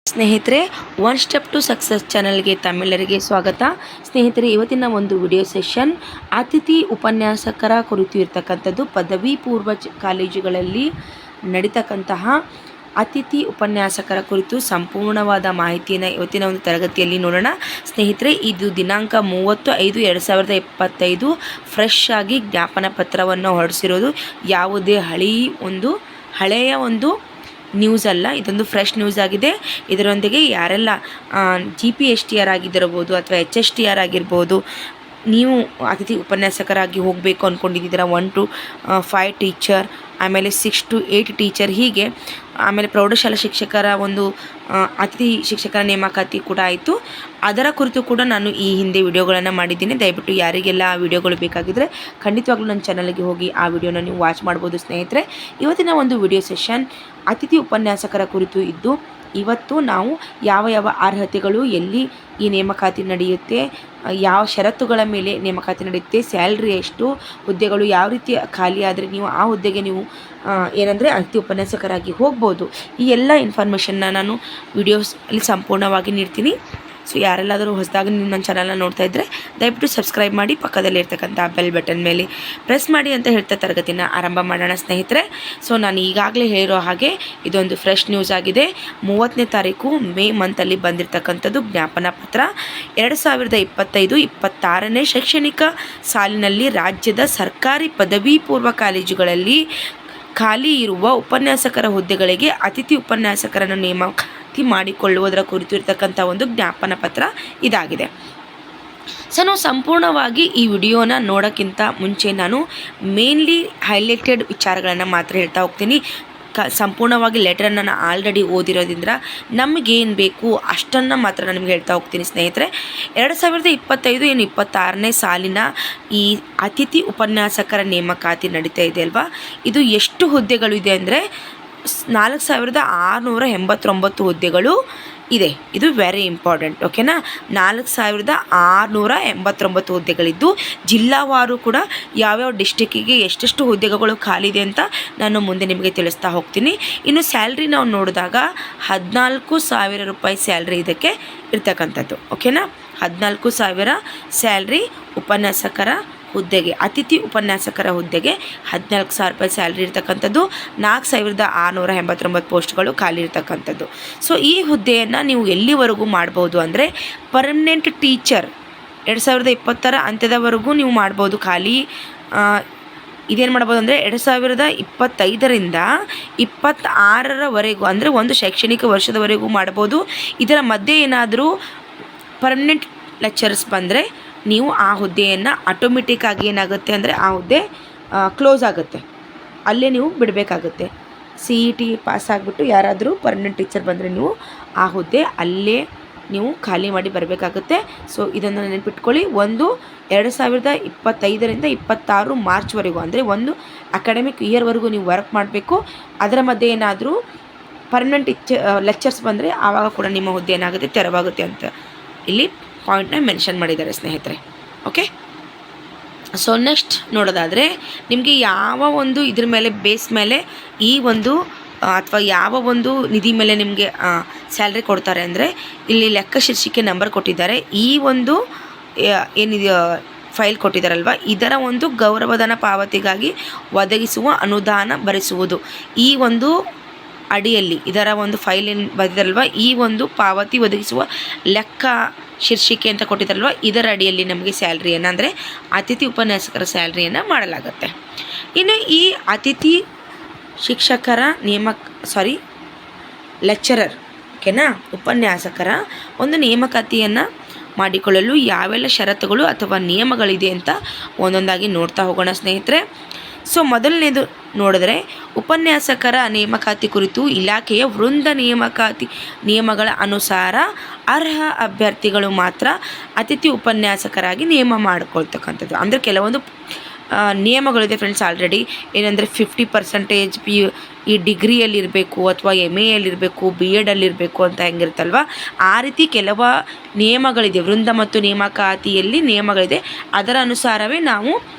ಸ್ನೇಹಿತರೆ, one step to success ಚಾನಲ್ಗೆ ತಮ್ಮೆಲ್ಲರಿಗೆ ಸ್ವಾಗತ. ಸ್ನೇಹಿತರೆ, ಇವತ್ತಿನ ಒಂದು ವಿಡಿಯೋ ಸೆಷನ್ ಅತಿಥಿ ಉಪನ್ಯಾಸಕರ ಕುರಿತು ಇರ್ತಕ್ಕಂಥದ್ದು. ಪದವಿ ಪೂರ್ವ ಕಾಲೇಜುಗಳಲ್ಲಿ ನಡೀತಕ್ಕಂತಹ ಅತಿಥಿ ಉಪನ್ಯಾಸಕರ ಕುರಿತು ಸಂಪೂರ್ಣವಾದ ಮಾಹಿತಿಯನ್ನು ಇವತ್ತಿನ ಒಂದು ತರಗತಿಯಲ್ಲಿ ನೋಡೋಣ. ಸ್ನೇಹಿತರೆ, ಇದು ದಿನಾಂಕ 30/5/2025 ಫ್ರೆಶ್ ಆಗಿ ಜ್ಞಾಪನ ಪತ್ರವನ್ನು ಹೊರಡಿಸಿರೋದು. ಯಾವುದೇ ಹಳೆಯ ಒಂದು ನ್ಯೂಸ್ ಅಲ್ಲ, ಇದೊಂದು ಫ್ರೆಶ್ ನ್ಯೂಸ್ ಆಗಿದೆ. ಇದರೊಂದಿಗೆ ಯಾರೆಲ್ಲ GPSTR ಆಗಿದ್ದಿರಬಹುದು ಅಥವಾ HSTR ಆಗಿರ್ಬೋದು, ನೀವು ಅತಿಥಿ ಉಪನ್ಯಾಸಕರಾಗಿ ಹೋಗಬೇಕು ಅಂದ್ಕೊಂಡಿದ್ದೀರಾ, 1 to 5 ಟೀಚರ್, ಆಮೇಲೆ 6 to 8 ಟೀಚರ್, ಹೀಗೆ ಆಮೇಲೆ ಪ್ರೌಢಶಾಲಾ ಶಿಕ್ಷಕರ ಒಂದು ಅತಿಥಿ ಶಿಕ್ಷಕರ ನೇಮಕಾತಿ ಕೂಡ ಆಯಿತು. ಅದರ ಕುರಿತು ಕೂಡ ನಾನು ಈ ಹಿಂದೆ ವಿಡಿಯೋಗಳನ್ನು ಮಾಡಿದ್ದೀನಿ. ದಯವಿಟ್ಟು ಯಾರಿಗೆಲ್ಲ ಆ ವಿಡಿಯೋಗಳು ಬೇಕಾಗಿದ್ದರೆ ಖಂಡಿತವಾಗ್ಲೂ ನನ್ನ ಚಾನಲ್ಗೆ ಹೋಗಿ ಆ ವಿಡಿಯೋನ ನೀವು ವಾಚ್ ಮಾಡ್ಬೋದು. ಸ್ನೇಹಿತರೆ, ಇವತ್ತಿನ ಒಂದು ವಿಡಿಯೋ ಸೆಷನ್ ಅತಿಥಿ ಉಪನ್ಯಾಸಕರ ಕುರಿತು ಇದ್ದು, ಇವತ್ತು ನಾವು ಯಾವ ಅರ್ಹತೆಗಳು, ಎಲ್ಲಿ ಈ ನೇಮಕಾತಿ ನಡೆಯುತ್ತೆ, ಯಾವ ಷರತ್ತುಗಳ ಮೇಲೆ ನೇಮಕಾತಿ ನಡೆಯುತ್ತೆ, ಸ್ಯಾಲ್ರಿ ಎಷ್ಟು, ಹುದ್ದೆಗಳು ಯಾವ ರೀತಿ ಖಾಲಿ ಆದರೆ ನೀವು ಆ ಹುದ್ದೆಗೆ ನೀವು ಏನಂದರೆ ಅತಿಥಿ ಉಪನ್ಯಾಸಕರಾಗಿ ಹೋಗ್ಬೋದು. ಈ ಎಲ್ಲ ಇನ್ಫಾರ್ಮೇಷನ್ನ ನಾನು ವಿಡಿಯೋಸಲ್ಲಿ ಸಂಪೂರ್ಣವಾಗಿ ನೀಡ್ತೀನಿ. ಸೊ ಯಾರೆಲ್ಲಾದರೂ ಹೊಸದಾಗಿ ನೀವು ನನ್ನ ಚಾನಲ್ನ ನೋಡ್ತಾ ಇದ್ದರೆ ದಯವಿಟ್ಟು ಸಬ್ಸ್ಕ್ರೈಬ್ ಮಾಡಿ, ಪಕ್ಕದಲ್ಲಿ ಇರ್ತಕ್ಕಂಥ ಬೆಲ್ ಬಟನ್ ಮೇಲೆ ಪ್ರೆಸ್ ಮಾಡಿ ಅಂತ ಹೇಳ್ತಾ ತರಗತಿನ ಆರಂಭ ಮಾಡೋಣ. ಸ್ನೇಹಿತರೆ, ಸೊ ನಾನು ಈಗಾಗಲೇ ಹೇಳಿರೋ ಹಾಗೆ ಇದೊಂದು ಫ್ರೆಶ್ ನ್ಯೂಸ್ ಆಗಿದೆ. 30ನೇ ತಾರೀಕು ಮೇ ಮಂತಲ್ಲಿ ಬಂದಿರತಕ್ಕಂಥದ್ದು ಜ್ಞಾಪನ ಪತ್ರ. 2025-26ನೇ ಶೈಕ್ಷಣಿಕ ಸಾಲಿನಲ್ಲಿ ರಾಜ್ಯದ ಸರ್ಕಾರಿ ಪದವಿ ಪೂರ್ವ ಕಾಲೇಜುಗಳಲ್ಲಿ ಖಾಲಿ ಇರುವ ಉಪನ್ಯಾಸಕರ ಹುದ್ದೆಗಳಿಗೆ ಅತಿಥಿ ಉಪನ್ಯಾಸಕರನ್ನು ನೇಮಕಾತಿ ಮಾಡಿಕೊಳ್ಳುವುದರ ಕುರಿತು ಇರತಕ್ಕಂಥ ಒಂದು ಜ್ಞಾಪನ ಪತ್ರ ಇದಾಗಿದೆ. ಸೊ ನಾವು ಸಂಪೂರ್ಣವಾಗಿ ಈ ವಿಡಿಯೋನ ನೋಡೋಕ್ಕಿಂತ ಮುಂಚೆ ನಾನು ಮೇನ್ಲಿ ಹೈಲೈಟೆಡ್ ವಿಚಾರಗಳನ್ನು ಮಾತ್ರ ಹೇಳ್ತಾ ಹೋಗ್ತೀನಿ. ಸಂಪೂರ್ಣವಾಗಿ ಲೆಟರನ್ನು ನಾನು ಆಲ್ರೆಡಿ ಓದಿರೋದ್ರಿಂದ ನಮಗೇನು ಬೇಕು ಅಷ್ಟನ್ನು ಮಾತ್ರ ನಾನು ನಿಮ್ಗೆ ಹೇಳ್ತಾ ಹೋಗ್ತೀನಿ. ಸ್ನೇಹಿತರೆ, 2025-26ನೇ ಸಾಲಿನ ಈ ಅತಿಥಿ ಉಪನ್ಯಾಸಕರ ನೇಮಕಾತಿ ನಡೀತಾ ಇದೆ ಅಲ್ವಾ, ಇದು ಎಷ್ಟು ಹುದ್ದೆಗಳು ಇದೆ ಅಂದರೆ 4689 ಹುದ್ದೆಗಳು ಇದೆ. ಇದು ವೆರಿ ಇಂಪಾರ್ಟೆಂಟ್, ಓಕೆನಾ. 4689 ಹುದ್ದೆಗಳಿದ್ದು, ಜಿಲ್ಲಾವಾರು ಕೂಡ ಯಾವ್ಯಾವ ಡಿಸ್ಟಿಕ್ಕಿಗೆ ಎಷ್ಟೆಷ್ಟು ಹುದ್ದೆಗಳು ಖಾಲಿ ಇದೆ ಅಂತ ನಾನು ಮುಂದೆ ನಿಮಗೆ ತಿಳಿಸ್ತಾ ಹೋಗ್ತೀನಿ. ಇನ್ನು ಸ್ಯಾಲ್ರಿ ನಾವು ನೋಡಿದಾಗ 14,000 ರೂಪಾಯಿ ಸ್ಯಾಲ್ರಿ ಇದಕ್ಕೆ ಇರ್ತಕ್ಕಂಥದ್ದು, ಓಕೆನಾ. 14,000 ಸ್ಯಾಲ್ರಿ ಉಪನ್ಯಾಸಕರ ಹುದ್ದೆಗೆ, ಅತಿಥಿ ಉಪನ್ಯಾಸಕರ ಹುದ್ದೆಗೆ 14,000 ರೂಪಾಯಿ ಸ್ಯಾಲ್ರಿ ಇರ್ತಕ್ಕಂಥದ್ದು. 4,689 ಪೋಸ್ಟ್ಗಳು ಖಾಲಿ ಇರ್ತಕ್ಕಂಥದ್ದು. ಸೊ ಈ ಹುದ್ದೆಯನ್ನು ನೀವು ಎಲ್ಲಿವರೆಗೂ ಮಾಡ್ಬೋದು ಅಂದರೆ ಪರ್ಮನೆಂಟ್ ಟೀಚರ್ 2020ರ ಅಂತ್ಯದವರೆಗೂ ನೀವು ಮಾಡ್ಬೋದು. ಖಾಲಿ ಇದೇನು ಮಾಡ್ಬೋದು ಅಂದರೆ 2025ರಿಂದ 26ರವರೆಗೂ ಅಂದರೆ ಒಂದು ಶೈಕ್ಷಣಿಕ ವರ್ಷದವರೆಗೂ ಮಾಡ್ಬೋದು. ಇದರ ಮಧ್ಯೆ ಏನಾದರೂ ಪರ್ಮನೆಂಟ್ ಲೆಕ್ಚರರ್ಸ್ ಬಂದರೆ ನೀವು ಆ ಹುದ್ದೆಯನ್ನು ಆಟೋಮೆಟಿಕ್ಕಾಗಿ ಏನಾಗುತ್ತೆ ಅಂದರೆ ಆ ಹುದ್ದೆ ಕ್ಲೋಸ್ ಆಗುತ್ತೆ, ಅಲ್ಲೇ ನೀವು ಬಿಡಬೇಕಾಗುತ್ತೆ. CET ಪಾಸ್ ಆಗಿಬಿಟ್ಟು ಯಾರಾದರೂ ಪರ್ಮನೆಂಟ್ ಟೀಚರ್ ಬಂದರೆ ನೀವು ಆ ಹುದ್ದೆ ಅಲ್ಲೇ ನೀವು ಖಾಲಿ ಮಾಡಿ ಬರಬೇಕಾಗುತ್ತೆ. ಸೊ ಇದನ್ನು ನೆನಪಿಟ್ಕೊಳ್ಳಿ. 2025ರಿಂದ 26 ಮಾರ್ಚ್ವರೆಗೂ ಅಂದರೆ ಒಂದು ಅಕಾಡೆಮಿಕ್ ಇಯರ್ವರೆಗೂ ನೀವು ವರ್ಕ್ ಮಾಡಬೇಕು. ಅದರ ಮಧ್ಯೆ ಏನಾದರೂ ಪರ್ಮನೆಂಟ್ ಲೆಕ್ಚರ್ಸ್ ಬಂದರೆ ಆವಾಗ ಕೂಡ ನಿಮ್ಮ ಹುದ್ದೆ ಏನಾಗುತ್ತೆ, ತೆರವಾಗುತ್ತೆ ಅಂತ ಇಲ್ಲಿ ಪಾಯಿಂಟ್ನ ಮೆನ್ಷನ್ ಮಾಡಿದ್ದಾರೆ ಸ್ನೇಹಿತರೆ, ಓಕೆ. ಸೊ ನೆಕ್ಸ್ಟ್ ನೋಡೋದಾದರೆ ನಿಮಗೆ ಯಾವ ಒಂದು ಇದ್ರ ಮೇಲೆ ಬೇಸ್ ಮೇಲೆ ಈ ಒಂದು ಅಥವಾ ಯಾವ ಒಂದು ನಿಧಿ ಮೇಲೆ ನಿಮಗೆ ಸ್ಯಾಲ್ರಿ ಕೊಡ್ತಾರೆ ಅಂದರೆ ಇಲ್ಲಿ ಲೆಕ್ಕ ಶೀರ್ಷಿಕೆ ನಂಬರ್ ಕೊಟ್ಟಿದ್ದಾರೆ. ಈ ಒಂದು ಏನಿದೆ ಫೈಲ್ ಕೊಟ್ಟಿದ್ದಾರಲ್ವ, ಇದರ ಒಂದು ಗೌರವಧನ ಪಾವತಿಗಾಗಿ ಒದಗಿಸುವ ಅನುದಾನ ಭರಿಸುವುದು. ಈ ಒಂದು ಅಡಿಯಲ್ಲಿ ಇದರ ಒಂದು ಫೈಲ್ ಏನು ಬರೆದಿರಲ್ವ, ಈ ಒಂದು ಪಾವತಿ ಒದಗಿಸುವ ಲೆಕ್ಕ ಶೀರ್ಷಿಕೆ ಅಂತ ಕೊಟ್ಟಿದ್ದಾರಲ್ವ, ಇದರ ಅಡಿಯಲ್ಲಿ ನಮಗೆ ಸ್ಯಾಲ್ರಿಯನ್ನು ಅಂದರೆ ಅತಿಥಿ ಉಪನ್ಯಾಸಕರ ಸ್ಯಾಲ್ರಿಯನ್ನು ಮಾಡಲಾಗುತ್ತೆ. ಇನ್ನು ಈ ಅತಿಥಿ ಶಿಕ್ಷಕರ ಲೆಕ್ಚರರ್, ಓಕೆನಾ, ಉಪನ್ಯಾಸಕರ ಒಂದು ನೇಮಕಾತಿಯನ್ನು ಮಾಡಿಕೊಳ್ಳಲು ಯಾವೆಲ್ಲ ಷರತ್ತುಗಳು ಅಥವಾ ನಿಯಮಗಳಿದೆ ಅಂತ ಒಂದೊಂದಾಗಿ ನೋಡ್ತಾ ಹೋಗೋಣ ಸ್ನೇಹಿತರೆ. ಸೊ ಮೊದಲನೇದು ನೋಡಿದ್ರೆ ಉಪನ್ಯಾಸಕರ ನೇಮಕಾತಿ ಕುರಿತು ಇಲಾಖೆಯ ವೃಂದ ನೇಮಕಾತಿ ನಿಯಮಗಳ ಅನುಸಾರ ಅರ್ಹ ಅಭ್ಯರ್ಥಿಗಳು ಮಾತ್ರ ಅತಿಥಿ ಉಪನ್ಯಾಸಕರಾಗಿ ನೇಮ ಮಾಡಿಕೊಳ್ತಕ್ಕಂಥದ್ದು. ಅಂದರೆ ಕೆಲವೊಂದು ನಿಯಮಗಳಿದೆ ಫ್ರೆಂಡ್ಸ್ ಆಲ್ರೆಡಿ. ಏನಂದರೆ 50% ಈ ಡಿಗ್ರಿಯಲ್ಲಿರಬೇಕು ಅಥವಾ MAಯಲ್ಲಿರಬೇಕು, BEdಲ್ಲಿರಬೇಕು ಅಂತ ಹೆಂಗಿರುತ್ತಲ್ವ, ಆ ರೀತಿ ಕೆಲವು ನಿಯಮಗಳಿದೆ. ವೃಂದ ಮತ್ತು ನೇಮಕಾತಿಯಲ್ಲಿ ನಿಯಮಗಳಿದೆ. ಅದರ ಅನುಸಾರವೇ ನಾವು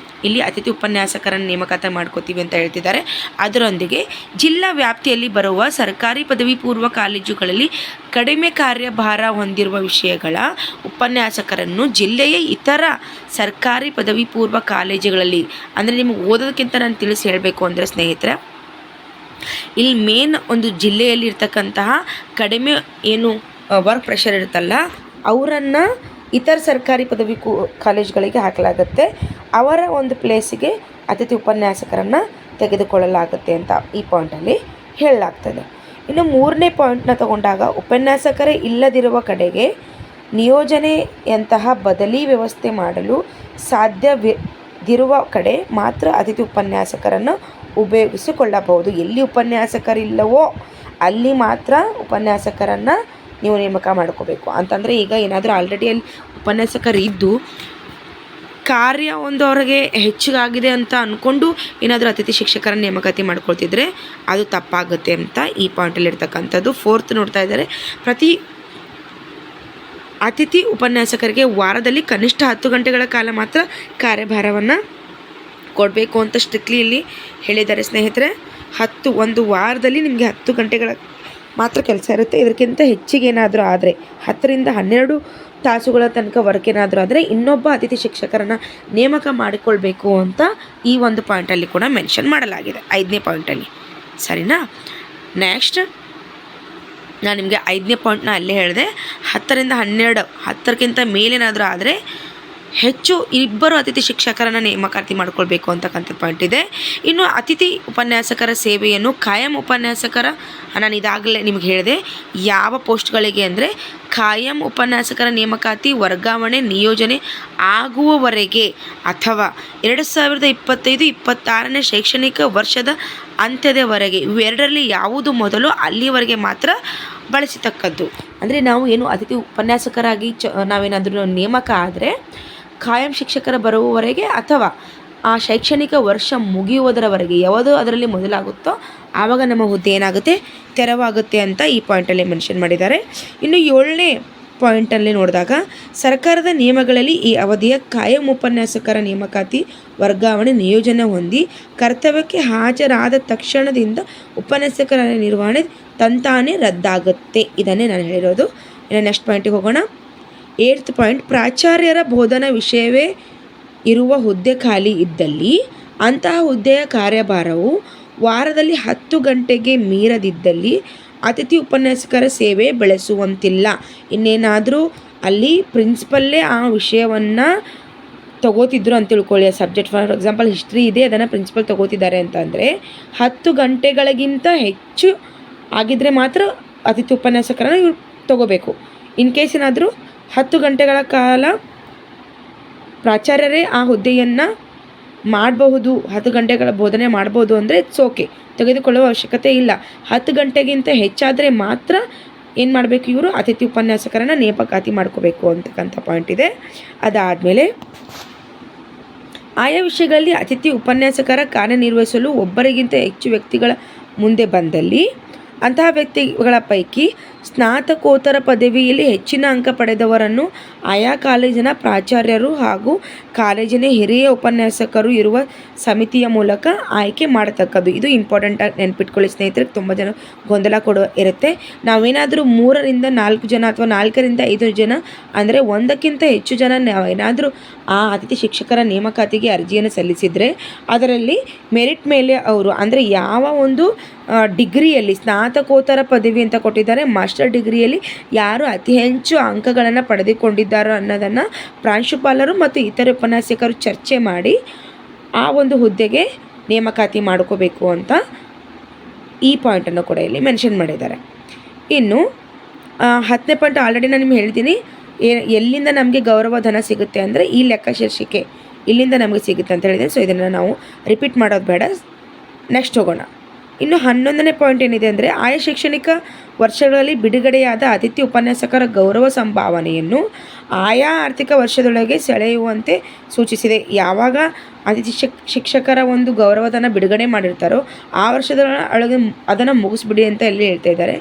ಇಲ್ಲಿ ಅತಿಥಿ ಉಪನ್ಯಾಸಕರನ್ನು ನೇಮಕಾತಿ ಮಾಡ್ಕೋತೀವಿ ಅಂತ ಹೇಳ್ತಿದ್ದಾರೆ. ಅದರೊಂದಿಗೆ ಜಿಲ್ಲಾ ವ್ಯಾಪ್ತಿಯಲ್ಲಿ ಬರುವ ಸರ್ಕಾರಿ ಪದವಿ ಪೂರ್ವ ಕಾಲೇಜುಗಳಲ್ಲಿ ಕಡಿಮೆ ಕಾರ್ಯಭಾರ ಹೊಂದಿರುವ ವಿಷಯಗಳ ಉಪನ್ಯಾಸಕರನ್ನು ಜಿಲ್ಲೆಯ ಇತರ ಸರ್ಕಾರಿ ಪದವಿ ಪೂರ್ವ ಕಾಲೇಜುಗಳಲ್ಲಿ, ಅಂದರೆ ನಿಮಗೆ ಓದೋದಕ್ಕಿಂತ ನಾನು ತಿಳಿಸಿ ಹೇಳಬೇಕು ಅಂದರೆ ಸ್ನೇಹಿತರೆ, ಇಲ್ಲಿ ಮೇನ್ ಒಂದು ಜಿಲ್ಲೆಯಲ್ಲಿ ಇರ್ತಕ್ಕಂತಹ ಕಡಿಮೆ ಏನು ವರ್ಕ್ ಪ್ರೆಷರ್ ಇರುತ್ತಲ್ಲ ಅವರನ್ನು ಇತರ ಸರ್ಕಾರಿ ಪದವಿ ಕಾಲೇಜ್ಗಳಿಗೆ ಹಾಕಲಾಗುತ್ತೆ. ಅವರ ಒಂದು ಪ್ಲೇಸಿಗೆ ಅತಿಥಿ ಉಪನ್ಯಾಸಕರನ್ನು ತೆಗೆದುಕೊಳ್ಳಲಾಗುತ್ತೆ ಅಂತ ಈ ಪಾಯಿಂಟಲ್ಲಿ ಹೇಳಲಾಗ್ತದೆ. ಇನ್ನು 3ನೇ ಪಾಯಿಂಟ್ನ ತಗೊಂಡಾಗ ಉಪನ್ಯಾಸಕರೇ ಇಲ್ಲದಿರುವ ಕಡೆಗೆ ನಿಯೋಜನೆಯಂತಹ ಬದಲಿ ವ್ಯವಸ್ಥೆ ಮಾಡಲು ಸಾಧ್ಯವಿರುವ ಕಡೆ ಮಾತ್ರ ಅತಿಥಿ ಉಪನ್ಯಾಸಕರನ್ನು ಉಪಯೋಗಿಸಿಕೊಳ್ಳಬಹುದು. ಎಲ್ಲಿ ಉಪನ್ಯಾಸಕರಿಲ್ಲವೋ ಅಲ್ಲಿ ಮಾತ್ರ ಉಪನ್ಯಾಸಕರನ್ನು ನೀವು ನೇಮಕ ಮಾಡ್ಕೋಬೇಕು. ಅಂತಂದರೆ ಈಗ ಏನಾದರೂ ಆಲ್ರೆಡಿ ಅಲ್ಲಿ ಉಪನ್ಯಾಸಕರು ಇದ್ದು ಕಾರ್ಯ ಒಂದು ಅವ್ರಿಗೆ ಹೆಚ್ಚಾಗಿದೆ ಅಂತ ಅಂದ್ಕೊಂಡು ಏನಾದರೂ ಅತಿಥಿ ಶಿಕ್ಷಕರನ್ನು ನೇಮಕಾತಿ ಮಾಡ್ಕೊಳ್ತಿದ್ರೆ ಅದು ತಪ್ಪಾಗುತ್ತೆ ಅಂತ ಈ ಪಾಯಿಂಟಲ್ಲಿ ಇರ್ತಕ್ಕಂಥದ್ದು. 4th ನೋಡ್ತಾ ಇದ್ದಾರೆ, ಪ್ರತಿ ಅತಿಥಿ ಉಪನ್ಯಾಸಕರಿಗೆ ವಾರದಲ್ಲಿ ಕನಿಷ್ಠ 10 ಗಂಟೆಗಳ ಕಾಲ ಮಾತ್ರ ಕಾರ್ಯಭಾರವನ್ನು ಕೊಡಬೇಕು ಅಂತ ಸ್ಟ್ರಿಕ್ಟ್ಲಿ ಇಲ್ಲಿ ಹೇಳಿದ್ದಾರೆ ಸ್ನೇಹಿತರೆ. ಒಂದು ವಾರದಲ್ಲಿ ನಿಮಗೆ 10 ಗಂಟೆಗಳ ಮಾತ್ರ ಕೆಲಸ ಇರುತ್ತೆ. ಇದಕ್ಕಿಂತ ಹೆಚ್ಚಿಗೆ ಏನಾದರೂ ಆದರೆ 10ರಿಂದ 12 ತಾಸುಗಳ ತನಕ ವರ್ಕ್ ಏನಾದರೂ ಆದರೆ ಇನ್ನೊಬ್ಬ ಅತಿಥಿ ಶಿಕ್ಷಕರನ್ನು ನೇಮಕ ಮಾಡಿಕೊಳ್ಬೇಕು ಅಂತ ಈ ಒಂದು ಪಾಯಿಂಟಲ್ಲಿ ಕೂಡ ಮೆನ್ಷನ್ ಮಾಡಲಾಗಿದೆ, 5ನೇ ಪಾಯಿಂಟಲ್ಲಿ. ಸರಿನಾ? ನೆಕ್ಸ್ಟ್ ನಾನು ನಿಮಗೆ 5ನೇ ಪಾಯಿಂಟ್ನ ಅಲ್ಲೇ ಹೇಳಿದೆ. 10ರಿಂದ 12, 10ಕ್ಕಿಂತ ಮೇಲೇನಾದರೂ ಆದರೆ ಹೆಚ್ಚು ಇಬ್ಬರು ಅತಿಥಿ ಶಿಕ್ಷಕರನ್ನು ನೇಮಕಾತಿ ಮಾಡ್ಕೊಳ್ಬೇಕು ಅಂತಕ್ಕಂಥ ಪಾಯಿಂಟ್ ಇದೆ. ಇನ್ನು ಅತಿಥಿ ಉಪನ್ಯಾಸಕರ ಸೇವೆಯನ್ನು ಕಾಯಂ ಉಪನ್ಯಾಸಕರ, ನಾನು ಇದಾಗಲೇ ನಿಮಗೆ ಹೇಳಿದೆ ಯಾವ ಪೋಸ್ಟ್ಗಳಿಗೆ ಅಂದರೆ ಕಾಯಂ ಉಪನ್ಯಾಸಕರ ನೇಮಕಾತಿ ವರ್ಗಾವಣೆ ನಿಯೋಜನೆ ಆಗುವವರೆಗೆ ಅಥವಾ 2025-26ನೇ ಶೈಕ್ಷಣಿಕ ವರ್ಷದ ಅಂತ್ಯದವರೆಗೆ ಇವೆರಡರಲ್ಲಿ ಯಾವುದು ಮೊದಲು ಅಲ್ಲಿವರೆಗೆ ಮಾತ್ರ ಬಳಸತಕ್ಕದ್ದು. ಅಂದರೆ ನಾವು ಏನು ಅತಿಥಿ ಉಪನ್ಯಾಸಕರಾಗಿ ನಾವೇನಾದರೂ ನೇಮಕ ಆದರೆ ಕಾಯಂ ಶಿಕ್ಷಕರ ಬರುವವರೆಗೆ ಅಥವಾ ಆ ಶೈಕ್ಷಣಿಕ ವರ್ಷ ಮುಗಿಯುವುದರವರೆಗೆ ಯಾವುದು ಅದರಲ್ಲಿ ಮೊದಲಾಗುತ್ತೋ ಆವಾಗ ನಮ್ಮ ಹುದ್ದೆ ಏನಾಗುತ್ತೆ, ತೆರವಾಗುತ್ತೆ ಅಂತ ಈ ಪಾಯಿಂಟಲ್ಲಿ ಮೆನ್ಷನ್ ಮಾಡಿದ್ದಾರೆ. ಇನ್ನು 7ನೇ ಪಾಯಿಂಟಲ್ಲಿ ನೋಡಿದಾಗ ಸರ್ಕಾರದ ನಿಯಮಗಳಲ್ಲಿ ಈ ಅವಧಿಯ ಕಾಯಂ ಉಪನ್ಯಾಸಕರ ನೇಮಕಾತಿ ವರ್ಗಾವಣೆ ನಿಯೋಜನೆ ಹೊಂದಿ ಕರ್ತವ್ಯಕ್ಕೆ ಹಾಜರಾದ ತಕ್ಷಣದಿಂದ ಉಪನ್ಯಾಸಕರ ನಿರ್ವಹಣೆ ತಂತಾನೇ ರದ್ದಾಗುತ್ತೆ. ಇದನ್ನೇ ನಾನು ಹೇಳಿರೋದು. ಇನ್ನು ನೆಕ್ಸ್ಟ್ ಪಾಯಿಂಟಿಗೆ ಹೋಗೋಣ. 8th ಪಾಯಿಂಟ್, ಪ್ರಾಚಾರ್ಯರ ಬೋಧನಾ ವಿಷಯವೇ ಇರುವ ಹುದ್ದೆ ಖಾಲಿ ಇದ್ದಲ್ಲಿ ಅಂತಹ ಹುದ್ದೆಯ ಕಾರ್ಯಭಾರವು ವಾರದಲ್ಲಿ 10 ಗಂಟೆಗೆ ಮೀರದಿದ್ದಲ್ಲಿ ಅತಿಥಿ ಉಪನ್ಯಾಸಕರ ಸೇವೆ ಬೆಳೆಸುವಂತಿಲ್ಲ. ಇನ್ನೇನಾದರೂ ಅಲ್ಲಿ ಪ್ರಿನ್ಸಿಪಲ್ಲೇ ಆ ವಿಷಯವನ್ನು ತಗೋತಿದ್ರು ಅಂತ ತಿಳ್ಕೊಳ್ಳಿ. ಆ ಸಬ್ಜೆಕ್ಟ್ ಫಾರ್ ಎಕ್ಸಾಂಪಲ್ ಹಿಸ್ಟ್ರಿ ಇದೆ, ಅದನ್ನು ಪ್ರಿನ್ಸಿಪಲ್ ತಗೋತಿದ್ದಾರೆ ಅಂತಂದರೆ 10 ಗಂಟೆಗಳಿಗಿಂತ ಹೆಚ್ಚು ಆಗಿದ್ದರೆ ಮಾತ್ರ ಅತಿಥಿ ಉಪನ್ಯಾಸಕರನ್ನು ಇವ್ರು ತಗೋಬೇಕು. ಇನ್ ಕೇಸ್ ಏನಾದರೂ 10 ಗಂಟೆಗಳ ಕಾಲ ಪ್ರಾಚಾರ್ಯರೇ ಆ ಹುದ್ದೆಯನ್ನು ಮಾಡಬಹುದು, 10 ಗಂಟೆಗಳ ಬೋಧನೆ ಮಾಡ್ಬೋದು ಅಂದರೆ ಇಟ್ಸ್ ಓಕೆ, ತೆಗೆದುಕೊಳ್ಳುವ ಅವಶ್ಯಕತೆ ಇಲ್ಲ. 10 ಗಂಟೆಗಿಂತ ಹೆಚ್ಚಾದರೆ ಮಾತ್ರ ಏನು ಮಾಡಬೇಕು, ಇವರು ಅತಿಥಿ ಉಪನ್ಯಾಸಕರನ್ನು ನೇಮಕಾತಿ ಮಾಡ್ಕೋಬೇಕು ಅಂತಕ್ಕಂಥ ಪಾಯಿಂಟ್ ಇದೆ. ಅದಾದಮೇಲೆ ಆಯಾ ವಿಷಯಗಳಲ್ಲಿ ಅತಿಥಿ ಉಪನ್ಯಾಸಕರ ಕಾರ್ಯನಿರ್ವಹಿಸಲು ಒಬ್ಬರಿಗಿಂತ ಹೆಚ್ಚು ವ್ಯಕ್ತಿಗಳ ಮುಂದೆ ಬಂದಲ್ಲಿ ಅಂತಹ ವ್ಯಕ್ತಿಗಳ ಪೈಕಿ ಸ್ನಾತಕೋತ್ತರ ಪದವಿಯಲ್ಲಿ ಹೆಚ್ಚಿನ ಅಂಕ ಪಡೆದವರನ್ನು ಆಯಾ ಕಾಲೇಜಿನ ಪ್ರಾಚಾರ್ಯರು ಹಾಗೂ ಕಾಲೇಜಿನ ಹಿರಿಯ ಉಪನ್ಯಾಸಕರು ಇರುವ ಸಮಿತಿಯ ಮೂಲಕ ಆಯ್ಕೆ ಮಾಡತಕ್ಕದ್ದು. ಇದು ಇಂಪಾರ್ಟೆಂಟಾಗಿ ನೆನ್ಪಿಟ್ಕೊಳ್ಳಿ ಸ್ನೇಹಿತರಿಗೆ, ತುಂಬ ಜನ ಗೊಂದಲ ಇರುತ್ತೆ. ನಾವೇನಾದರೂ 3ರಿಂದ 4 ಜನ ಅಥವಾ 4ರಿಂದ 5 ಜನ ಅಂದರೆ ಒಂದಕ್ಕಿಂತ ಹೆಚ್ಚು ಜನ ಏನಾದರೂ ಆ ಅತಿಥಿ ಶಿಕ್ಷಕರ ನೇಮಕಾತಿಗೆ ಅರ್ಜಿಯನ್ನು ಸಲ್ಲಿಸಿದರೆ ಅದರಲ್ಲಿ ಮೆರಿಟ್ ಮೇಲೆ ಅವರು ಅಂದರೆ ಯಾವ ಒಂದು ಡಿಗ್ರಿಯಲ್ಲಿ ಸ್ನಾತಕೋತ್ತರ ಪದವಿ ಅಂತ ಕೊಟ್ಟಿದ್ದಾರೆ, ಮಾಸ್ಟರ್ ಡಿಗ್ರಿಯಲ್ಲಿ ಯಾರು ಅತಿ ಹೆಚ್ಚು ಅಂಕಗಳನ್ನು ಪಡೆದುಕೊಂಡಿದ್ದಾರೋ ಅನ್ನೋದನ್ನು ಪ್ರಾಂಶುಪಾಲರು ಮತ್ತು ಇತರ ಉಪನ್ಯಾಸಕರು ಚರ್ಚೆ ಮಾಡಿ ಆ ಒಂದು ಹುದ್ದೆಗೆ ನೇಮಕಾತಿ ಮಾಡ್ಕೋಬೇಕು ಅಂತ ಈ ಪಾಯಿಂಟನ್ನು ಕೂಡ ಇಲ್ಲಿ ಮೆನ್ಷನ್ ಮಾಡಿದ್ದಾರೆ. ಇನ್ನು 10ನೇ ಪಾಯಿಂಟ್ ಆಲ್ರೆಡಿ ನಾನು ನಿಮ್ಗೆ ಹೇಳ್ತೀನಿ, ಎಲ್ಲಿಂದ ನಮಗೆ ಗೌರವಧನ ಸಿಗುತ್ತೆ ಅಂದರೆ ಈ ಲೆಕ್ಕ ಶೀರ್ಷಿಕೆ ಇಲ್ಲಿಂದ ನಮಗೆ ಸಿಗುತ್ತೆ ಅಂತ ಹೇಳಿದೆ. ಸೊ ಇದನ್ನು ನಾವು ರಿಪೀಟ್ ಮಾಡೋದು ಬೇಡ. ನೆಕ್ಸ್ಟ್ ಹೋಗೋಣ. ಇನ್ನು 11ನೇ ಪಾಯಿಂಟ್ ಏನಿದೆ ಅಂದರೆ ಆಯಾ ಶೈಕ್ಷಣಿಕ ವರ್ಷಗಳಲ್ಲಿ ಬಿಡುಗಡೆಯಾದ ಅತಿಥಿ ಉಪನ್ಯಾಸಕರ ಗೌರವ ಸಂಭಾವನೆಯನ್ನು ಆಯಾ ಆರ್ಥಿಕ ವರ್ಷದೊಳಗೆ ಸೆಳೆಯುವಂತೆ ಸೂಚಿಸಿದೆ. ಯಾವಾಗ ಅತಿಥಿ ಶಿಕ್ಷಕರ ಒಂದು ಗೌರವಧನ ಬಿಡುಗಡೆ ಮಾಡಿರ್ತಾರೋ ಆ ವರ್ಷದೊಳಗೆ ಅದನ್ನು ಮುಗಿಸ್ಬಿಡಿ ಅಂತ ಎಲ್ಲಿ ಹೇಳ್ತಾ ಇದ್ದಾರೆ.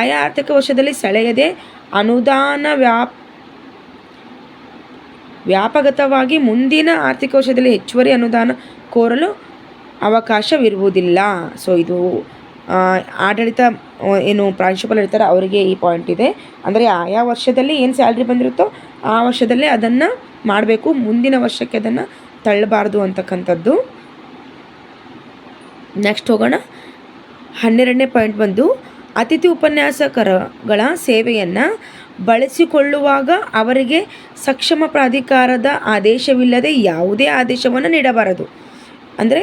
ಆಯಾ ಆರ್ಥಿಕ ವರ್ಷದಲ್ಲಿ ಸೆಳೆಯದೆ ಅನುದಾನ ವ್ಯಾಪಕವಾಗಿ ಮುಂದಿನ ಆರ್ಥಿಕ ವರ್ಷದಲ್ಲಿ ಹೆಚ್ಚುವರಿ ಅನುದಾನ ಕೋರಲು ಅವಕಾಶವಿರುವುದಿಲ್ಲ. ಸೊ ಇದು ಆಡಳಿತ ಏನು ಪ್ರಾಂಶುಪಾಲ ಇರ್ತಾರೆ ಅವರಿಗೆ ಈ ಪಾಯಿಂಟ್ ಇದೆ. ಅಂದರೆ ಆಯಾ ವರ್ಷದಲ್ಲಿ ಏನು ಸ್ಯಾಲ್ರಿ ಬಂದಿರುತ್ತೋ ಆ ವರ್ಷದಲ್ಲೇ ಅದನ್ನು ಮಾಡಬೇಕು, ಮುಂದಿನ ವರ್ಷಕ್ಕೆ ಅದನ್ನು ತಳ್ಳಬಾರ್ದು ಅಂತಕ್ಕಂಥದ್ದು. ನೆಕ್ಸ್ಟ್ ಹೋಗೋಣ. 12ನೇ ಪಾಯಿಂಟ್ ಬಂದು ಅತಿಥಿ ಉಪನ್ಯಾಸಕರುಗಳ ಸೇವೆಯನ್ನು ಬಳಸಿಕೊಳ್ಳುವಾಗ ಅವರಿಗೆ ಸಕ್ಷಮ ಪ್ರಾಧಿಕಾರದ ಆದೇಶವಿಲ್ಲದೆ ಯಾವುದೇ ಆದೇಶವನ್ನು ನೀಡಬಾರದು. ಅಂದರೆ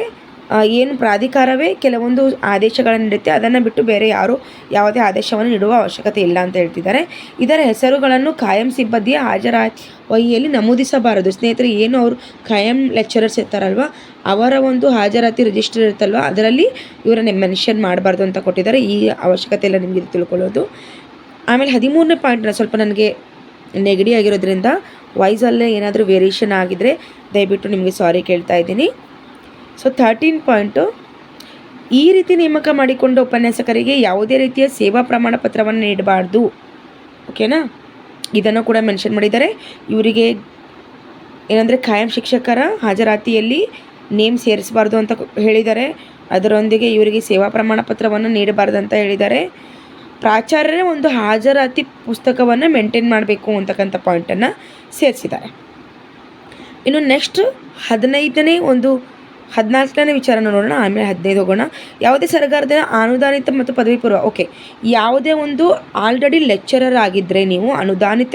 ಏನು ಪ್ರಾಧಿಕಾರವೇ ಕೆಲವೊಂದು ಆದೇಶಗಳನ್ನು ನೀಡುತ್ತೆ, ಅದನ್ನು ಬಿಟ್ಟು ಬೇರೆ ಯಾರು ಯಾವುದೇ ಆದೇಶವನ್ನು ನೀಡುವ ಅವಶ್ಯಕತೆ ಇಲ್ಲ ಅಂತ ಹೇಳ್ತಿದ್ದಾರೆ. ಇದರ ಹೆಸರುಗಳನ್ನು ಕಾಯಂ ಸಿಬ್ಬಂದಿಯ ಹಾಜರಾತಿಯಲ್ಲಿ ನಮೂದಿಸಬಾರದು. ಸ್ನೇಹಿತರೆ, ಏನು ಅವರು ಕಾಯಂ ಲೆಕ್ಚರರ್ಸ್ ಇರ್ತಾರಲ್ವ ಅವರ ಒಂದು ಹಾಜರಾತಿ ರಿಜಿಸ್ಟರ್ ಇರುತ್ತಲ್ವ ಅದರಲ್ಲಿ ಇವರನ್ನು ಮೆನ್ಷನ್ ಮಾಡಬಾರ್ದು ಅಂತ ಕೊಟ್ಟಿದ್ದಾರೆ. ಈ ಅವಶ್ಯಕತೆ ಎಲ್ಲ ನಿಮಗೆ ತಿಳ್ಕೊಳ್ಳೋದು. ಆಮೇಲೆ 13ನೇ ಪಾಯಿಂಟ್ನ ಸ್ವಲ್ಪ ನನಗೆ ನೆಗಡಿ ಆಗಿರೋದ್ರಿಂದ ವಾಯ್ಸಲ್ಲೇ ಏನಾದರೂ ವೇರಿಯೇಷನ್ ಆಗಿದ್ದರೆ ದಯವಿಟ್ಟು ನಿಮಗೆ ಸಾರಿ ಕೇಳ್ತಾ ಇದ್ದೀನಿ. ಸೊ 13 ಪಾಯಿಂಟು, ಈ ರೀತಿ ನೇಮಕ ಮಾಡಿಕೊಂಡ ಉಪನ್ಯಾಸಕರಿಗೆ ಯಾವುದೇ ರೀತಿಯ ಸೇವಾ ಪ್ರಮಾಣ ಪತ್ರವನ್ನು ನೀಡಬಾರ್ದು. ಓಕೆನಾ, ಇದನ್ನು ಕೂಡ ಮೆನ್ಷನ್ ಮಾಡಿದ್ದಾರೆ. ಇವರಿಗೆ ಏನಂದರೆ ಕಾಯಂ ಶಿಕ್ಷಕರ ಹಾಜರಾತಿಯಲ್ಲಿ ನೇಮ್ ಸೇರಿಸಬಾರ್ದು ಅಂತ ಹೇಳಿದ್ದಾರೆ. ಅದರೊಂದಿಗೆ ಇವರಿಗೆ ಸೇವಾ ಪ್ರಮಾಣ ಪತ್ರವನ್ನು ನೀಡಬಾರ್ದು ಅಂತ ಹೇಳಿದ್ದಾರೆ. ಪ್ರಾಚಾರ್ಯರೇ ಒಂದು ಹಾಜರಾತಿ ಪುಸ್ತಕವನ್ನು ಮೇಂಟೈನ್ ಮಾಡಬೇಕು ಅಂತಕ್ಕಂಥ ಪಾಯಿಂಟನ್ನು ಸೇರಿಸಿದ್ದಾರೆ. ಇನ್ನು ನೆಕ್ಸ್ಟ್ 14ನೇ ವಿಚಾರನ ನೋಡೋಣ, ಆಮೇಲೆ 15 ಹೋಗೋಣ. ಯಾವುದೇ ಸರ್ಕಾರದ ಅನುದಾನಿತ ಮತ್ತು ಪದವಿ ಪೂರ್ವ, ಓಕೆ, ಯಾವುದೇ ಒಂದು ಆಲ್ರೆಡಿ ಲೆಕ್ಚರರ್ ಆಗಿದ್ದರೆ ನೀವು ಅನುದಾನಿತ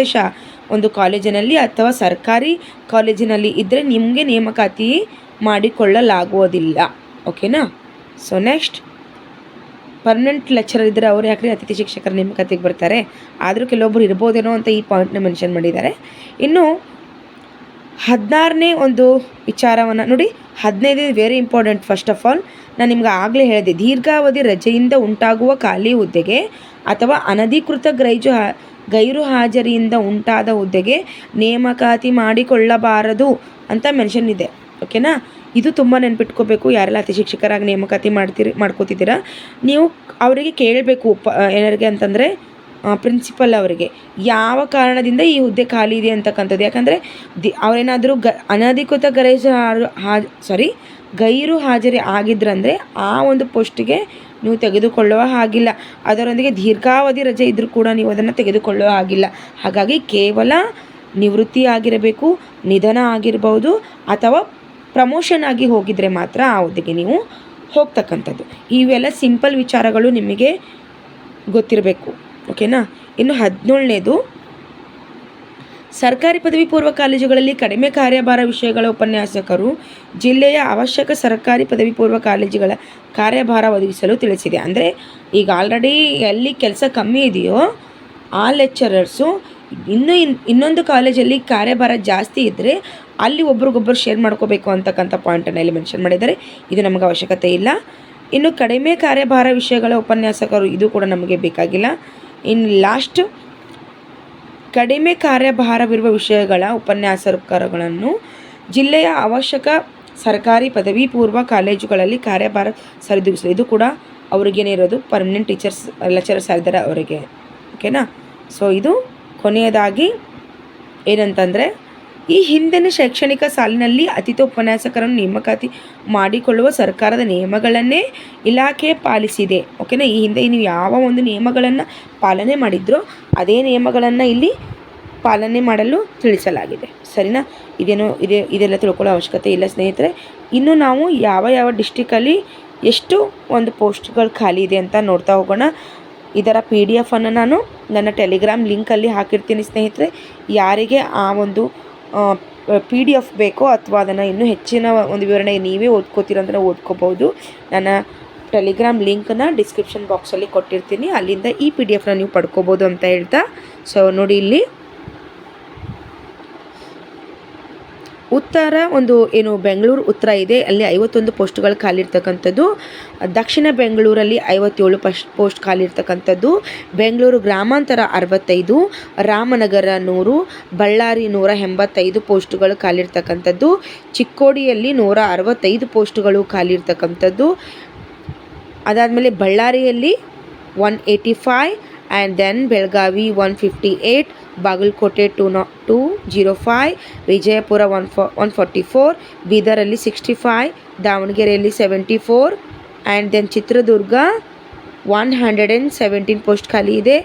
ಒಂದು ಕಾಲೇಜಿನಲ್ಲಿ ಅಥವಾ ಸರ್ಕಾರಿ ಕಾಲೇಜಿನಲ್ಲಿ ಇದ್ದರೆ ನಿಮಗೆ ನೇಮಕಾತಿ ಮಾಡಿಕೊಳ್ಳಲಾಗುವುದಿಲ್ಲ. ಓಕೆನಾ. ಸೊ ನೆಕ್ಸ್ಟ್, ಪರ್ಮನೆಂಟ್ ಲೆಕ್ಚರರ್ ಇದ್ದರೆ ಅವರು ಯಾಕ್ರಿ ಅತಿಥಿ ಶಿಕ್ಷಕರ ನೇಮಕಾತಿಗೆ ಬರ್ತಾರೆ, ಆದರೂ ಕೆಲವೊಬ್ಬರು ಇರ್ಬೋದೇನೋ ಅಂತ ಈ ಪಾಯಿಂಟ್ನ ಮೆನ್ಷನ್ ಮಾಡಿದ್ದಾರೆ. ಇನ್ನು 16ನೇ ಒಂದು ವಿಚಾರವನ್ನು ನೋಡಿ. 15 very important. First of all ನಾನು ನಿಮ್ಗೆ ಆಗಲೇ ಹೇಳಿದೆ, ದೀರ್ಘಾವಧಿ ರಜೆಯಿಂದ ಉಂಟಾಗುವ ಖಾಲಿ ಹುದ್ದೆಗೆ ಅಥವಾ ಅನಧಿಕೃತ ಗೈರು ಹಾಜರಿಯಿಂದ ಉಂಟಾದ ಹುದ್ದೆಗೆ ನೇಮಕಾತಿ ಮಾಡಿಕೊಳ್ಳಬಾರದು ಅಂತ ಮೆನ್ಷನ್ ಇದೆ. ಓಕೆನಾ, ಇದು ತುಂಬ ನೆನ್ಪಿಟ್ಕೋಬೇಕು. ಯಾರೆಲ್ಲ ಅತಿ ಶಿಕ್ಷಕರಾಗಿ ನೇಮಕಾತಿ ಮಾಡ್ಕೋತಿದ್ದೀರಾ ನೀವು ಅವರಿಗೆ ಕೇಳಬೇಕು. ಏನಾರಿಗೆ ಅಂತಂದರೆ ಪ್ರಿನ್ಸಿಪಲ್ ಅವರಿಗೆ ಯಾವ ಕಾರಣದಿಂದ ಈ ಹುದ್ದೆ ಖಾಲಿ ಇದೆ ಅಂತಕ್ಕಂಥದ್ದು. ಯಾಕಂದರೆ ಅವರೇನಾದರೂ ಅನಧಿಕೃತ ಗೈರು ಹಾಜರಿ ಆಗಿದ್ರಂದರೆ ಆ ಒಂದು ಪೋಸ್ಟಿಗೆ ನೀವು ತೆಗೆದುಕೊಳ್ಳುವ ಹಾಗಿಲ್ಲ. ಅದರೊಂದಿಗೆ ದೀರ್ಘಾವಧಿ ರಜೆ ಇದ್ದರೂ ಕೂಡ ನೀವು ಅದನ್ನು ತೆಗೆದುಕೊಳ್ಳುವ ಹಾಗಿಲ್ಲ. ಹಾಗಾಗಿ ಕೇವಲ ನಿವೃತ್ತಿ ಆಗಿರಬೇಕು, ನಿಧನ ಆಗಿರ್ಬೋದು ಅಥವಾ ಪ್ರಮೋಷನ್ ಆಗಿ ಹೋಗಿದರೆ ಮಾತ್ರ ಆ ಹುದ್ದೆಗೆ ನೀವು ಹೋಗ್ತಕ್ಕಂಥದ್ದು. ಇವೆಲ್ಲ ಸಿಂಪಲ್ ವಿಚಾರಗಳು ನಿಮಗೆ ಗೊತ್ತಿರಬೇಕು. ಓಕೆನಾ. ಇನ್ನು 17ನೇದು, ಸರ್ಕಾರಿ ಪದವಿ ಪೂರ್ವ ಕಾಲೇಜುಗಳಲ್ಲಿ ಕಡಿಮೆ ಕಾರ್ಯಭಾರ ವಿಷಯಗಳ ಉಪನ್ಯಾಸಕರು ಜಿಲ್ಲೆಯ ಅವಶ್ಯಕ ಸರ್ಕಾರಿ ಪದವಿ ಪೂರ್ವ ಕಾಲೇಜುಗಳ ಕಾರ್ಯಭಾರ ಒದಗಿಸಲು ತಿಳಿಸಿದೆ. ಅಂದರೆ ಈಗ ಆಲ್ರೆಡಿ ಎಲ್ಲಿ ಕೆಲಸ ಕಮ್ಮಿ ಇದೆಯೋ ಆ ಲೆಕ್ಚರರ್ಸು ಇನ್ನೊಂದು ಕಾಲೇಜಲ್ಲಿ ಕಾರ್ಯಭಾರ ಜಾಸ್ತಿ ಇದ್ದರೆ ಅಲ್ಲಿ ಒಬ್ರಿಗೊಬ್ಬರು ಶೇರ್ ಮಾಡ್ಕೋಬೇಕು ಅಂತಕ್ಕಂಥ ಪಾಯಿಂಟನ್ನು ಇಲ್ಲಿ ಮೆನ್ಷನ್ ಮಾಡಿದ್ದಾರೆ. ಇದು ನಮಗೆ ಅವಶ್ಯಕತೆ ಇಲ್ಲ. ಇನ್ನು ಕಡಿಮೆ ಕಾರ್ಯಭಾರ ವಿಷಯಗಳ ಉಪನ್ಯಾಸಕರು, ಇದು ಕೂಡ ನಮಗೆ ಬೇಕಾಗಿಲ್ಲ. ಇನ್ನು ಲಾಸ್ಟ್, ಕಡಿಮೆ ಕಾರ್ಯಭಾರವಿರುವ ವಿಷಯಗಳ ಉಪನ್ಯಾಸಕರುಗಳನ್ನು ಜಿಲ್ಲೆಯ ಅವಶ್ಯಕ ಸರ್ಕಾರಿ ಪದವಿ ಪೂರ್ವ ಕಾಲೇಜುಗಳಲ್ಲಿ ಕಾರ್ಯಭಾರ ಸರಿದೂಗಿಸಲು, ಇದು ಕೂಡ ಅವ್ರಿಗೇನೇ ಇರೋದು, ಪರ್ಮನೆಂಟ್ ಲೆಕ್ಚರರ್ಸ್ ಆಗಿದ್ದಾರೆ ಅವರಿಗೆ. ಓಕೆನಾ. ಸೊ ಇದು ಕೊನೆಯದಾಗಿ ಏನಂತಂದರೆ, ಈ ಹಿಂದಿನ ಶೈಕ್ಷಣಿಕ ಸಾಲಿನಲ್ಲಿ ಅತಿಥಿ ಉಪನ್ಯಾಸಕರನ್ನು ನೇಮಕಾತಿ ಮಾಡಿಕೊಳ್ಳುವ ಸರ್ಕಾರದ ನಿಯಮಗಳನ್ನೇ ಇಲಾಖೆ ಪಾಲಿಸಿದೆ. ಓಕೆನಾ. ಈ ಹಿಂದೆ ನೀವು ಯಾವ ಒಂದು ನಿಯಮಗಳನ್ನು ಪಾಲನೆ ಮಾಡಿದ್ರೋ ಅದೇ ನಿಯಮಗಳನ್ನು ಇಲ್ಲಿ ಪಾಲನೆ ಮಾಡಲು ತಿಳಿಸಲಾಗಿದೆ. ಸರಿನಾ. ಇದೆಲ್ಲ ತಿಳ್ಕೊಳ್ಳೋ ಅವಶ್ಯಕತೆ ಇಲ್ಲ ಸ್ನೇಹಿತರೆ. ಇನ್ನು ನಾವು ಯಾವ ಡಿಸ್ಟಿಕಲ್ಲಿ ಎಷ್ಟು ಒಂದು ಪೋಸ್ಟ್ಗಳು ಖಾಲಿ ಇದೆ ಅಂತ ನೋಡ್ತಾ ಹೋಗೋಣ. ಇದರ PDF ಅನ್ನು ನಾನು ನನ್ನ ಟೆಲಿಗ್ರಾಮ್ ಲಿಂಕಲ್ಲಿ ಹಾಕಿರ್ತೀನಿ ಸ್ನೇಹಿತರೆ. ಯಾರಿಗೆ ಆ ಒಂದು PDF ಬೇಕೋ ಅಥವಾ ಅದನ್ನು ಇನ್ನೂ ಹೆಚ್ಚಿನ ಒಂದು ವಿವರಣೆ ನೀವೇ ಓದ್ಕೋತೀರ ಅಂದರೆ ಓದ್ಕೋಬೋದು. ನನ್ನ ಟೆಲಿಗ್ರಾಮ್ ಲಿಂಕನ್ನು ಡಿಸ್ಕ್ರಿಪ್ಷನ್ ಬಾಕ್ಸಲ್ಲಿ ಕೊಟ್ಟಿರ್ತೀನಿ, ಅಲ್ಲಿಂದ ಈ PDF ನೀವು ಪಡ್ಕೋಬೋದು ಅಂತ ಹೇಳ್ತಾ. ಸೊ ನೋಡಿ, ಇಲ್ಲಿ ಉತ್ತರ ಒಂದು ಏನು ಬೆಂಗಳೂರು ಉತ್ತರ ಇದೆ, ಅಲ್ಲಿ 51 ಪೋಸ್ಟ್ಗಳು ಖಾಲಿ ಇರ್ತಕ್ಕಂಥದ್ದು. ದಕ್ಷಿಣ ಬೆಂಗಳೂರಲ್ಲಿ 57 ಪೋಸ್ಟ್ ಖಾಲಿ ಇರ್ತಕ್ಕಂಥದ್ದು. ಬೆಂಗಳೂರು ಗ್ರಾಮಾಂತರ 65, ರಾಮನಗರ 100, ಬಳ್ಳಾರಿ 185 ಪೋಸ್ಟ್ಗಳು ಖಾಲಿ ಇರ್ತಕ್ಕಂಥದ್ದು. ಚಿಕ್ಕೋಡಿಯಲ್ಲಿ 165 ಪೋಸ್ಟ್ಗಳು ಖಾಲಿ ಇರ್ತಕ್ಕಂಥದ್ದು. ಅದಾದಮೇಲೆ ಬಳ್ಳಾರಿಯಲ್ಲಿ 185 ಆ್ಯಂಡ್ ದೆನ್ ಬೆಳಗಾವಿ 158, ಬಾಗಲಕೋಟೆ 205, ವಿಜಯಪುರ 144, ಬೀದರಲ್ಲಿ 65, ದಾವಣಗೆರೆಯಲ್ಲಿ 74, ಆ್ಯಂಡ್ ದೆನ್ ಚಿತ್ರದುರ್ಗ 117 ಪೋಸ್ಟ್ ಖಾಲಿ ಇದೆ.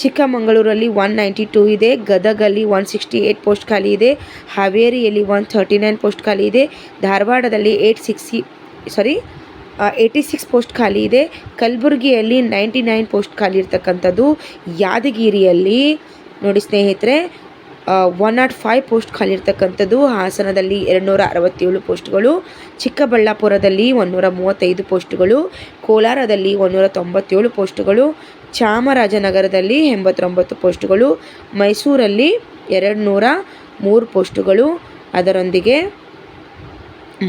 ಚಿಕ್ಕಮಗಳೂರಲ್ಲಿ 192 ಇದೆ. ಗದಗಲ್ಲಿ 168 ಪೋಸ್ಟ್ ಖಾಲಿ ಇದೆ. ಹಾವೇರಿಯಲ್ಲಿ 139 ಪೋಸ್ಟ್ ಖಾಲಿ ಇದೆ. ಧಾರವಾಡದಲ್ಲಿ 86 ಪೋಸ್ಟ್ ಖಾಲಿ ಇದೆ. ಕಲಬುರಗಿಯಲ್ಲಿ 99 ಪೋಸ್ಟ್ ಖಾಲಿ ಇರ್ತಕ್ಕಂಥದ್ದು. ಯಾದಗಿರಿಯಲ್ಲಿ ನೋಡಿ ಸ್ನೇಹಿತರೆ 105 ಪೋಸ್ಟ್ ಖಾಲಿ ಇರ್ತಕ್ಕಂಥದ್ದು. ಹಾಸನದಲ್ಲಿ 267 ಪೋಸ್ಟ್ಗಳು. ಚಿಕ್ಕಬಳ್ಳಾಪುರದಲ್ಲಿ 135 ಪೋಸ್ಟ್ಗಳು. ಕೋಲಾರದಲ್ಲಿ 197 ಪೋಸ್ಟ್ಗಳು. ಚಾಮರಾಜನಗರದಲ್ಲಿ 89 ಪೋಸ್ಟ್ಗಳು. ಮೈಸೂರಲ್ಲಿ 203 ಪೋಸ್ಟುಗಳು. ಅದರೊಂದಿಗೆ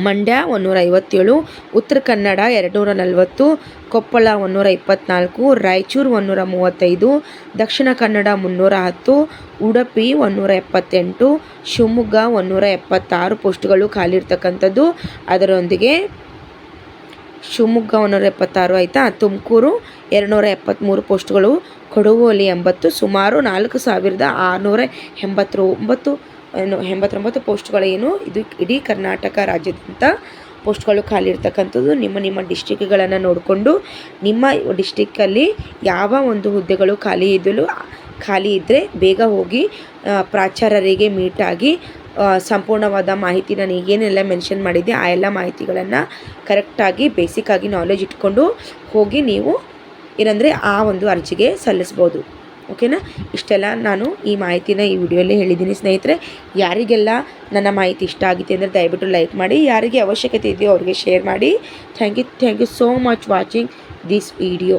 ಮಂಡ್ಯ 157, ಉತ್ತರ ಕನ್ನಡ 240, ಕೊಪ್ಪಳ 124, ರಾಯಚೂರು 135, ದಕ್ಷಿಣ ಕನ್ನಡ 310, ಉಡುಪಿ 178, ಶಿವಮೊಗ್ಗ 176 ಪೋಸ್ಟ್ಗಳು ಖಾಲಿ ಇರ್ತಕ್ಕಂಥದ್ದು. ಅದರೊಂದಿಗೆ ಶಿವಮೊಗ್ಗ 176 ಆಯಿತಾ. ತುಮಕೂರು 273 ಪೋಸ್ಟ್ಗಳು. ಕೊಡಗಲ್ಲಿ 80, ಸುಮಾರು 4689 ಪೋಸ್ಟ್ಗಳೇನು ಇದು ಇಡೀ ಕರ್ನಾಟಕ ರಾಜ್ಯಾದ್ಯಂತ ಪೋಸ್ಟ್ಗಳು ಖಾಲಿ ಇರ್ತಕ್ಕಂಥದ್ದು. ನಿಮ್ಮ ಡಿಸ್ಟಿಕ್ಗಳನ್ನು ನೋಡಿಕೊಂಡು ನಿಮ್ಮ ಡಿಸ್ಟಿಕ್ಕಲ್ಲಿ ಯಾವ ಒಂದು ಹುದ್ದೆಗಳು ಖಾಲಿ ಇದ್ದರೆ ಬೇಗ ಹೋಗಿ ಪ್ರಾಚಾರ್ಯರಿಗೆ ಮೀಟಾಗಿ ಸಂಪೂರ್ಣವಾದ ಮಾಹಿತಿ ನಾನು ಈಗೇನೆಲ್ಲ ಮೆನ್ಷನ್ ಮಾಡಿದ್ದೆ ಆ ಎಲ್ಲ ಮಾಹಿತಿಗಳನ್ನು ಕರೆಕ್ಟಾಗಿ ಬೇಸಿಕ್ಕಾಗಿ ನಾಲೆಜ್ ಇಟ್ಕೊಂಡು ಹೋಗಿ ನೀವು ಏನಂದರೆ ಆ ಒಂದು ಅರ್ಜಿಗೆ ಸಲ್ಲಿಸ್ಬೋದು. ಓಕೆನಾ. ಇಷ್ಟೆಲ್ಲ ನಾನು ಈ ಮಾಹಿತಿನ ಈ ವಿಡಿಯೋಲ್ಲಿ ಹೇಳಿದ್ದೀನಿ ಸ್ನೇಹಿತರೆ. ಯಾರಿಗೆಲ್ಲ ನನ್ನ ಮಾಹಿತಿ ಇಷ್ಟ ಆಗಿದೆ ಅಂದರೆ ದಯವಿಟ್ಟು ಲೈಕ್ ಮಾಡಿ. ಯಾರಿಗೆ ಅವಶ್ಯಕತೆ ಇದೆಯೋ ಅವ್ರಿಗೆ ಶೇರ್ ಮಾಡಿ. Thank you so much watching this video.